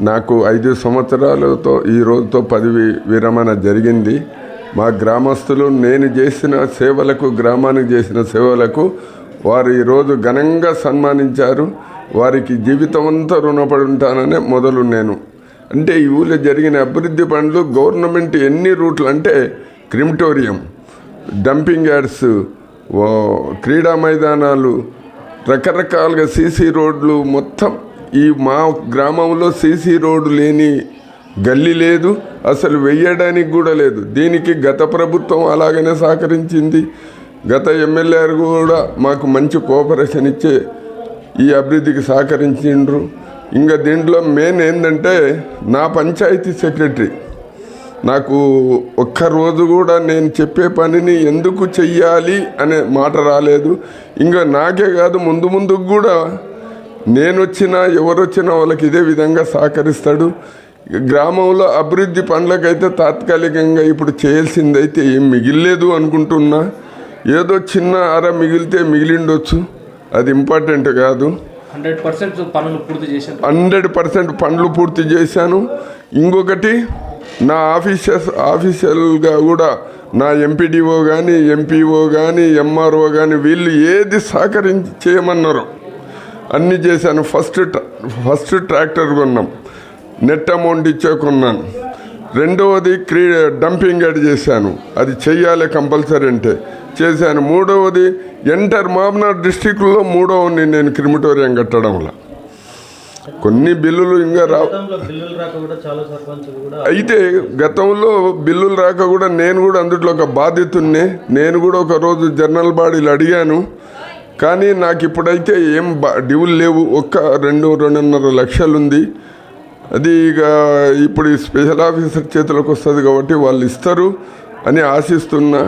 నాకు 5 సంవత్సరాలతో ఈ రోజుతో పదవి విరమణ జరిగింది. మా గ్రామస్తులు నేను చేసిన సేవలకు, గ్రామానికి చేసిన సేవలకు వారు ఈరోజు ఘనంగా సన్మానించారు. వారికి జీవితం అంతా రుణపడి ఉంటాననే మొదలు నేను. అంటే ఈ ఊళ్ళో జరిగిన అభివృద్ధి పనులు గవర్నమెంట్ ఎన్ని రూట్లు అంటే క్రిమిటోరియం, డంపింగ్ యార్డ్స్, క్రీడా మైదానాలు, రకరకాలుగా సీసీ రోడ్లు, మొత్తం ఈ మా గ్రామంలో సీసీ రోడ్డు లేని గల్లీ లేదు, అసలు వెయ్యడానికి కూడా లేదు. దీనికి గత ప్రభుత్వం అలాగనే సహకరించింది. గత ఎమ్మెల్యే కూడా మాకు మంచి కోఆపరేషన్ ఇచ్చే ఈ అభివృద్ధికి సహకరించిండ్రు. ఇంకా దీంట్లో మెయిన్ ఏంటంటే నా పంచాయతీ సెక్రటరీ నాకు ఒక్కరోజు కూడా నేను చెప్పే పనిని ఎందుకు చెయ్యాలి అనే మాట రాలేదు. ఇంకా నాకే కాదు, ముందుకు కూడా నేను వచ్చినా ఎవరొచ్చినా వాళ్ళకి ఇదే విధంగా సహకరిస్తాడు. గ్రామంలో అభివృద్ధి పనులకైతే తాత్కాలికంగా ఇప్పుడు చేయాల్సిందైతే ఏం మిగిలేదు అనుకుంటున్నా. ఏదో చిన్న అర మిగిలితే మిగిలిండొచ్చు, అది ఇంపార్టెంట్ కాదు. 100% పనులు పూర్తి చేశాను. 100% పనులు పూర్తి చేశాను. ఇంకొకటి నా ఆఫీషియల్గా కూడా నా ఎంపీడీఓ కానీ, ఎంపీఓ కానీ, ఎంఆర్ఓ కానీ వీళ్ళు ఏది సహకరించి చేయమన్నారో అన్నీ చేశాను. ఫస్ట్ ట్రాక్టర్ కొన్నాం, నెట్ అమౌంట్ ఇచ్చే కొన్నాను. రెండవది డంపింగ్ యార్డ్ చేశాను, అది చెయ్యాలి కంపల్సరీ అంటే చేశాను. మూడవది ఎంటర్ మాబ్నార్ డిస్టిక్లో మూడవది నేను క్రిమిటోరియం కట్టడంలో. కొన్ని బిల్లులు ఇంకా అయితే గతంలో బిల్లులు రాక కూడా నేను కూడా అందులో ఒక బాధ్యతనే. నేను కూడా ఒక రోజు జనరల్ బాడీలు అడిగాను, కానీ నాకు ఇప్పుడైతే ఏం డ్యూలు లేవు. 2.5 లక్షలు ఉంది. అది ఇక ఇప్పుడు ఈ స్పెషల్ ఆఫీసర్ చేతులకు వస్తుంది కాబట్టి వాళ్ళు ఇస్తారు అని ఆశిస్తున్నా.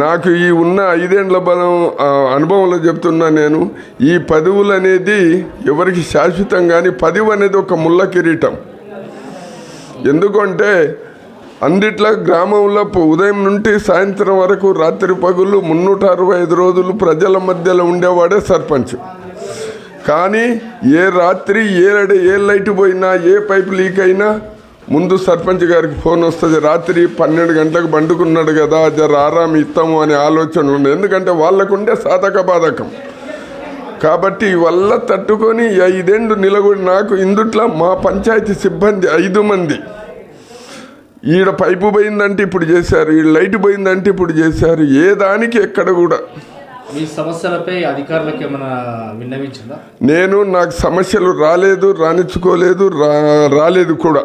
నాకు ఈ ఉన్న 5 ఏళ్ల అనుభవంలో చెప్తున్నా నేను, ఈ పదవులు అనేది ఎవరికి శాశ్వతం, కానీ పదవి అనేది ఒక ముళ్ళ కిరీటం. ఎందుకంటే అన్నిట్లా గ్రామంలో ఉదయం నుండి సాయంత్రం వరకు రాత్రి పగులు 365 రోజులు ప్రజల మధ్యలో ఉండేవాడే సర్పంచ్. కానీ ఏ రాత్రి ఏ లైట్ పోయినా, ఏ పైపు లీక్ అయినా ముందు సర్పంచ్ గారికి ఫోన్ వస్తుంది. రాత్రి 12 గంటలకు బండుకున్నాడు కదా, జర ఆరాం ఇస్తాము అనే ఆలోచన ఉంది. ఎందుకంటే వాళ్ళకుండే సాధక బాధకం. కాబట్టి వల్ల తట్టుకొని 5 ఏళ్ళు నిలబడి నాకు ఇందుట్లో మా పంచాయతీ సిబ్బంది 5 మంది, ఈడ పైపు పోయిందంటే ఇప్పుడు చేశారు, ఈ లైట్ పోయిందంటే ఇప్పుడు చేశారు. ఏ దానికి ఎక్కడ కూడా మీ సమస్యలపై అధికారులకు ఏమైనా విన్నవించిందా? నాకు సమస్యలు రాలేదు, రానిచ్చుకోలేదు, రాలేదు కూడా.